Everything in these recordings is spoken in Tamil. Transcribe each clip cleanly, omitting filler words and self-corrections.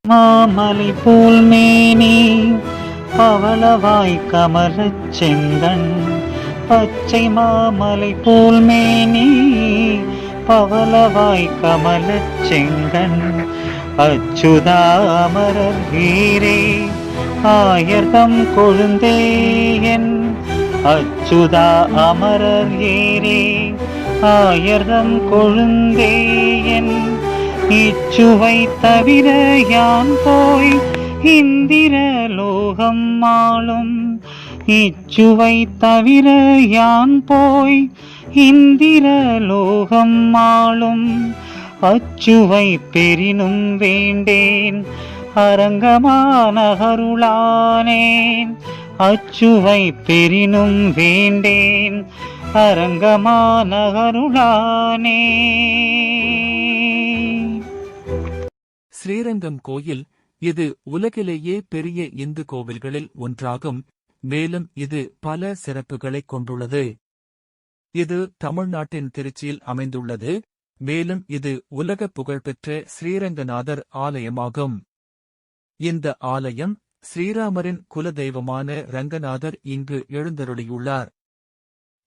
மாமலை போல் மேனி பவளவாய் கமலச் செங்கண் பச்சை மாமலை போல் மேனி பவளவாய் கமலச் செங்கண் அச்சுதா அமரர் வீரே ஆயர்தம் கொழுந்தேயன் அச்சுதா அமரர் ஏரே ஆயர்தம் கொழுந்தேயன் இச்சுவை தவிர யான் போய் இந்திர லோகம் ஆளும் இச்சுவை தவிர யான் போய் இந்திர லோகம் ஆளும் அச்சுவை பெரினும் வேண்டேன் அரங்கமான அருளானேன் அச்சுவை பெரினும் வேண்டேன் அரங்கமான அருளானே. ஸ்ரீரங்கம் கோயில் இது உலகிலேயே பெரிய இந்து கோவில்களில் ஒன்றாகும். மேலும் இது பல சிறப்புகளைக் கொண்டுள்ளது. இது தமிழ்நாட்டின் திருச்சியில் அமைந்துள்ளது. மேலும் இது உலக புகழ்பெற்ற ஸ்ரீரங்கநாதர் ஆலயமாகும். இந்த ஆலயம் ஸ்ரீராமரின் குலதெய்வமான ரங்கநாதர் இங்கு எழுந்தருளியுள்ளார்.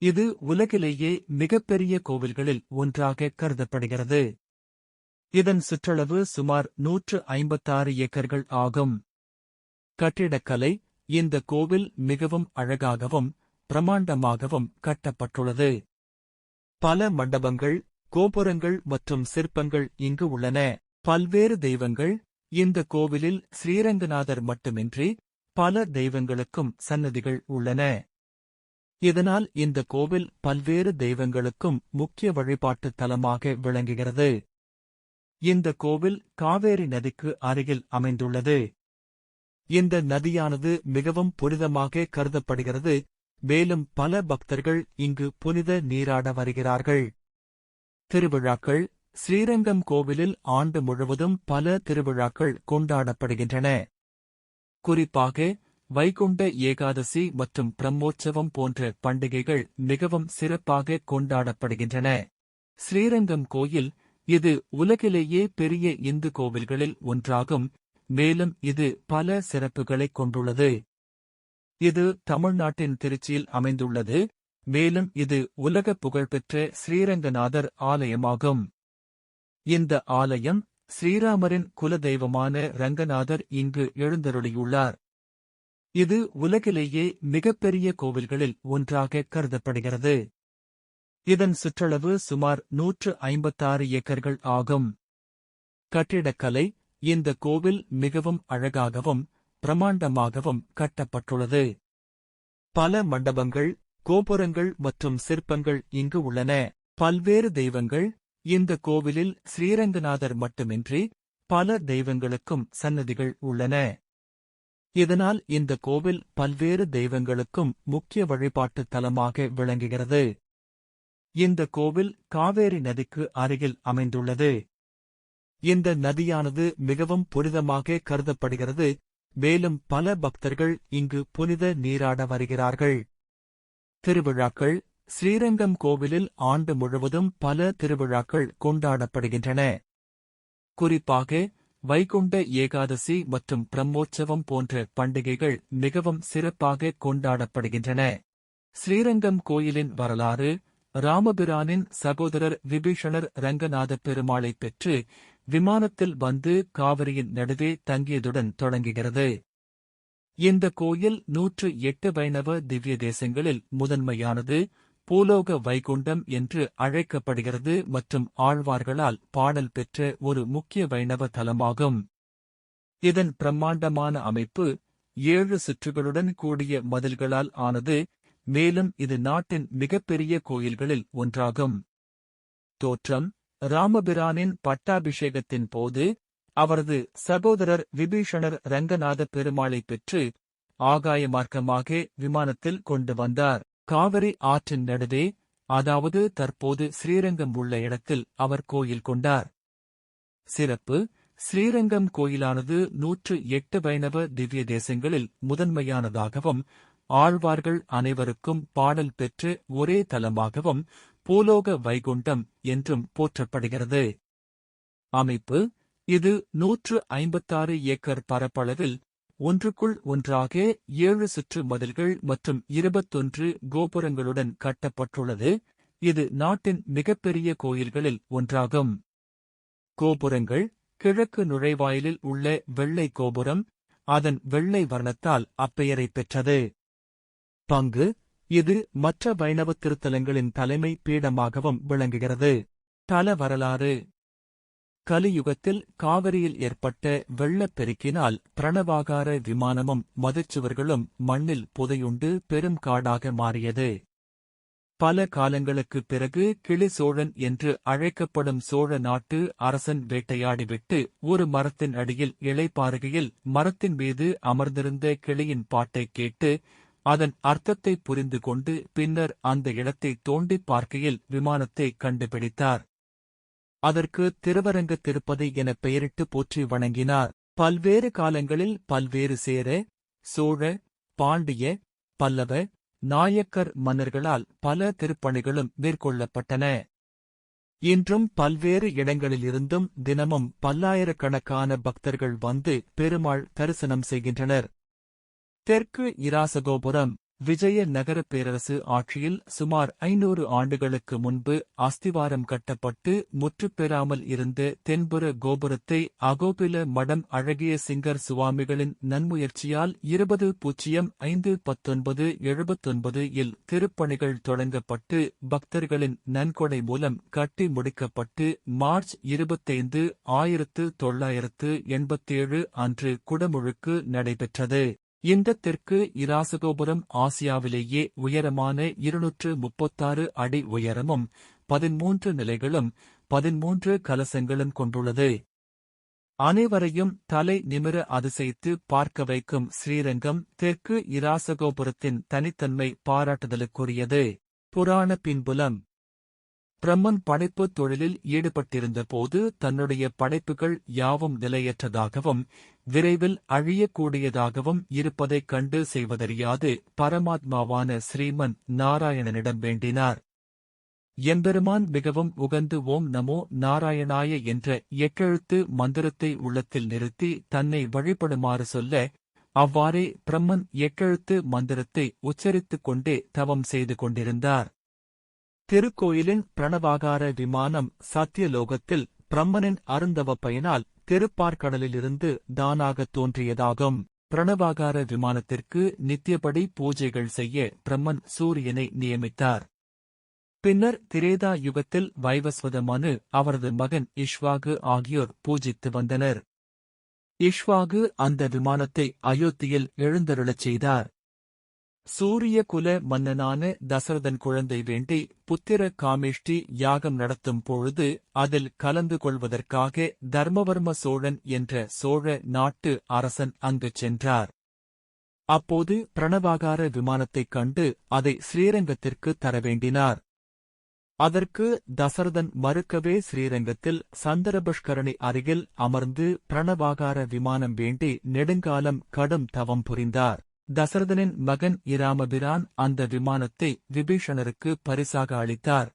இது உலகிலேயே மிகப்பெரிய கோவில்களில் ஒன்றாக கருதப்படுகிறது. இதன் சுற்றளவு சுமார் 156 ஏக்கர்கள் ஆகும். கட்டிடக்கலை இந்த கோவில் மிகவும் அழகாகவும் பிரமாண்டமாகவும் கட்டப்பட்டுள்ளது. பல மண்டபங்கள், கோபுரங்கள் மற்றும் சிற்பங்கள் இங்கு உள்ளன. பல்வேறு தெய்வங்கள் இந்த கோவிலில் ஸ்ரீரங்கநாதர் மட்டுமின்றி பல தெய்வங்களுக்கும் சன்னதிகள் உள்ளன. இதனால் இந்த கோவில் பல்வேறு தெய்வங்களுக்கும் முக்கிய வழிபாட்டு தலமாக விளங்குகிறது. இந்த கோவில் காவேரி நதிக்கு அருகில் அமைந்துள்ளது. இந்த நதியானது மிகவும் புனிதமாக கருதப்படுகிறது. மேலும் பல பக்தர்கள் இங்கு புனித நீராட வருகிறார்கள். திருவிழாக்கள் ஸ்ரீரங்கம் கோவிலில் ஆண்டு முழுவதும் பல திருவிழாக்கள் கொண்டாடப்படுகின்றன. குறிப்பாக வைகுண்ட ஏகாதசி மற்றும் பிரம்மோற்சவம் போன்ற பண்டிகைகள் மிகவும் சிறப்பாக கொண்டாடப்படுகின்றன. ஸ்ரீரங்கம் கோயில் இது உலகிலேயே பெரிய இந்து கோவில்களில் ஒன்றாகும். மேலும் இது பல சிறப்புகளைக் கொண்டுள்ளது. இது தமிழ்நாட்டின் திருச்சியில் அமைந்துள்ளது. மேலும் இது உலக புகழ்பெற்ற ஸ்ரீரங்கநாதர் ஆலயமாகும். இந்த ஆலயம் ஸ்ரீராமரின் குலதெய்வமான ரங்கநாதர் இங்கு எழுந்தருளியுள்ளார். இது உலகிலேயே மிகப்பெரிய கோவில்களில் ஒன்றாக கருதப்படுகிறது. இதன் சுற்றளவு சுமார் 156 ஏக்கர்கள் ஆகும். கட்டிடக்கலை இந்த கோவில் மிகவும் அழகாகவும் பிரமாண்டமாகவும் கட்டப்பட்டுள்ளது. பல மண்டபங்கள், கோபுரங்கள் மற்றும் சிற்பங்கள் இங்கு உள்ளன. பல்வேறு தெய்வங்கள் இந்த கோவிலில் ஸ்ரீரங்கநாதர் மட்டுமின்றி பல தெய்வங்களுக்கும் சன்னதிகள் உள்ளன. இதனால் இந்த கோவில் பல்வேறு தெய்வங்களுக்கும் முக்கிய வழிபாட்டு தலமாக விளங்குகிறது. இந்த கோவில் காவேரி நதிக்கு அருகில் அமைந்துள்ளது. இந்த நதியானது மிகவும் புனிதமாக கருதப்படுகிறது. மேலும் பல பக்தர்கள் இங்கு புனித நீராட வருகிறார்கள். திருவிழாக்கள் ஸ்ரீரங்கம் கோவிலில் ஆண்டு முழுவதும் பல திருவிழாக்கள் கொண்டாடப்படுகின்றன. குறிப்பாக வைகுண்ட ஏகாதசி மற்றும் பிரம்மோற்சவம் போன்ற பண்டிகைகள் மிகவும் சிறப்பாக கொண்டாடப்படுகின்றன. ஸ்ரீரங்கம் கோயிலின் வரலாறு ராமபிரானின் சகோதரர் விபீஷணர் ரங்கநாத பெருமாளைப் பெற்று விமானத்தில் வந்து காவிரியின் நடுவே தங்கியதுடன் தொடங்குகிறது. இந்த கோயில் 108 வைணவ திவ்ய தேசங்களில் முதன்மையானது. பூலோக வைகுண்டம் என்று அழைக்கப்படுகிறது மற்றும் ஆழ்வார்களால் பாடல் பெற்ற ஒரு முக்கிய வைணவ தலமாகும். இதன் பிரம்மாண்டமான அமைப்பு 7 சுற்றுகளுடன் கூடிய மதில்களால் ஆனது. மேலும் இது நாட்டின் மிகப்பெரிய கோயில்களில் ஒன்றாகும். தோற்றம் ராமபிரானின் பட்டாபிஷேகத்தின் போது அவரது சகோதரர் விபீஷணர் ரங்கநாத பெருமாளைப் பெற்று ஆகாய மார்க்கமாக விமானத்தில் கொண்டு வந்தார். காவிரி ஆற்றின் நடுவே, அதாவது தற்போது ஸ்ரீரங்கம் உள்ள இடத்தில் அவர் கோயில் கொண்டார். சிறப்பு ஸ்ரீரங்கம் கோயிலானது 108 வைணவ திவ்ய தேசங்களில் முதன்மையானதாகவும் ஆழ்வார்கள் அனைவருக்கும் பாடல் பெற்று ஒரே தலமாகவும் பூலோக வைகுண்டம் என்றும் போற்றப்படுகிறது. அமைப்பு இது 156 ஏக்கர் பரப்பளவில் ஒன்றுக்குள் ஒன்றாக 7 சுற்று மதில்கள் மற்றும் 21 கோபுரங்களுடன் கட்டப்பட்டுள்ளது. இது நாட்டின் மிகப்பெரிய கோயில்களில் ஒன்றாகும். கோபுரங்கள்: கிழக்கு நுழைவாயிலில் உள்ள வெள்ளை கோபுரம் அதன் வெள்ளை வர்ணத்தால் அப்பெயரை பெற்றது. பங்கு: இது மற்ற வைணவ திருத்தலங்களின் தலைமை பீடமாகவும் விளங்குகிறது. தல வரலாறு: கலியுகத்தில் காவிரியில் ஏற்பட்ட வெள்ளப்பெருக்கினால் பிரணவாகார விமானமும் மதிற்சுவர்களும் மண்ணில் புதையுண்டு பெரும் காடாக மாறியது. பல காலங்களுக்குப் பிறகு கிளி சோழன் என்று அழைக்கப்படும் சோழ நாட்டு அரசன் வேட்டையாடிவிட்டு ஒரு மரத்தின் அடியில் இளைப்பாறுகையில் மரத்தின் மீது அமர்ந்திருந்த கிளியின் பாட்டைக் கேட்டு அதன் அர்த்தத்தை புரிந்து கொண்டு பின்னர் அந்த இடத்தை தோண்டிப் பார்க்கையில் விமானத்தை கண்டுபிடித்தார். அதற்கு திருவரங்க திருப்பதி என பெயரிட்டு போற்றி வணங்கினார். பல்வேறு காலங்களில் பல்வேறு சேர, சோழ, பாண்டிய, பல்லவ, நாயக்கர் மன்னர்களால் பல திருப்பணிகளும் மேற்கொள்ளப்பட்டன. இன்றும் பல்வேறு இடங்களிலிருந்தும் தினமும் பல்லாயிரக்கணக்கான பக்தர்கள் வந்து பெருமாள் தரிசனம் செய்கின்றனர். தெற்கு இராசகோபுரம்: விஜய நகரப் பேரரசு ஆட்சியில் சுமார் 500 ஆண்டுகளுக்கு முன்பு அஸ்திவாரம் கட்டப்பட்டு முற்றுப்பெறாமல் இருந்த தென்புற கோபுரத்தை அகோபில மடம் அழகிய சிங்கர் சுவாமிகளின் நன்முயற்சியால் 20/5/1979 இல் திருப்பணிகள் தொடங்கப்பட்டு பக்தர்களின் நன்கொடை மூலம் கட்டி முடிக்கப்பட்டு மார்ச் 25, 1987 அன்று குடமுழுக்கு நடைபெற்றது. இந்த தெற்கு இராசகோபுரம் ஆசியாவிலேயே உயரமான 236 அடி உயரமும் 13 நிலைகளும் 13 கலசங்களும் கொண்டுள்ளது. அனைவரையும் தலை நிமிர அதிசயித்து பார்க்க வைக்கும் ஸ்ரீரங்கம் தெற்கு இராசகோபுரத்தின் தனித்தன்மை பாராட்டுதலுக்குரியது. புராண பின்புலம்: பிரம்மன் படைப்புத் தொழிலில் ஈடுபட்டிருந்த போது தன்னுடைய படைப்புகள் யாவும் நிலையற்றதாகவும் விரைவில் அழியக்கூடியதாகவும் இருப்பதைக் கண்டு செய்வதறியாது பரமாத்மாவான ஸ்ரீமன் நாராயணனிடம் வேண்டினார். எம்பெருமான் மிகவும் உகந்து ஓம் நமோ நாராயணாய என்ற 8 மந்திரத்தை உள்ளத்தில் நிறுத்தி தன்னை வழிபடுமாறு சொல்ல, அவ்வாறே பிரம்மன் 8 மந்திரத்தை உச்சரித்துக் கொண்டே தவம் செய்து கொண்டிருந்தார். திருக்கோயிலின் பிரணவாகார விமானம் சத்தியலோகத்தில் பிரம்மனின் அருந்தவ பயனால் திருப்பார்கடலிலிருந்து தானாகத் தோன்றியதாகும். பிரணவாகார விமானத்திற்கு நித்தியபடி பூஜைகள் செய்ய பிரம்மன் சூரியனை நியமித்தார். பின்னர் திரேதா யுகத்தில் வைவஸ்வத மனு, அவரது மகன் இஷ்வாகு ஆகியோர் பூஜித்து வந்தனர். இஷ்வாகு அந்த விமானத்தை அயோத்தியில் எழுந்தருளச் செய்தார். சூரிய குல மன்னனான தசரதன் குழந்தை வேண்டி புத்திர காமேஷ்டி யாகம் நடத்தும் பொழுது அதில் கலந்து கொள்வதற்காக தர்மவர்ம சோழன் என்ற சோழ நாட்டு அரசன் அங்குச் சென்றார். அப்போது பிரணவாகார விமானத்தைக் கண்டு அதை ஸ்ரீரங்கத்திற்கு தரவேண்டினார். அதற்கு தசரதன் மறுக்கவே ஸ்ரீரங்கத்தில் சந்தரபுஷ்கரணி அருகில் அமர்ந்து பிரணவாகார விமானம் வேண்டி நெடுங்காலம் கடும் தவம் புரிந்தார். தசரதனின் மகன் இராமபிரான் அந்த விமானத்தை விபீஷணருக்கு பரிசாக அளித்தார்.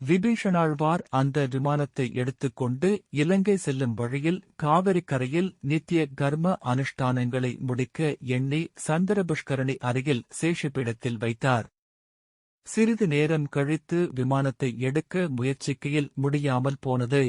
விபீஷணாழ்வார் அந்த விமானத்தை எடுத்துக்கொண்டு இலங்கை செல்லும் வழியில் காவிரிக்கரையில் நித்திய கர்ம அனுஷ்டானங்களை முடிக்க எண்ணி சந்தரபுஷ்கரணி அருகில் சேஷபீடத்தில் வைத்தார். சிறிது நேரம் கழித்து விமானத்தை எடுக்க முயற்சிக்கையில் முடியாமல் போனது.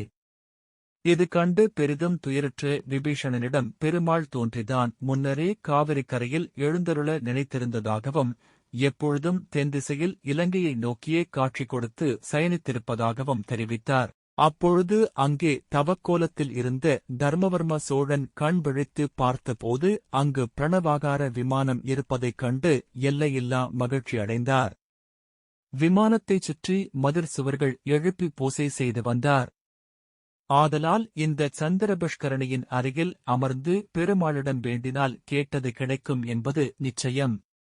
இது கண்டு பெரிதும் துயருற்ற விபீஷணனிடம் பெருமாள் தோன்றிதான் முன்னரே காவிரிக்கரையில் எழுந்தருள நினைத்திருந்ததாகவும் எப்பொழுதும் தென்திசையில் இலங்கையை நோக்கியே காட்சி கொடுத்து சயனித்திருப்பதாகவும் தெரிவித்தார். அப்பொழுது அங்கே தவக்கோலத்தில் இருந்த தர்மவர்ம சோழன் கண் விழித்து பார்த்தபோது அங்கு பிரணவாகார விமானம் இருப்பதைக் கண்டு எல்லையில்லா மகிழ்ச்சி அடைந்தார். விமானத்தைச் சுற்றி மதிர் சுவர்கள் எழுப்பி பூசை செய்து வந்தார். ஆதலால் இந்த சந்திரபுஷ்கரணியின் அருகில் அமர்ந்து பெருமாளிடம் வேண்டினால் கேட்டது கிடைக்கும் என்பது நிச்சயம்.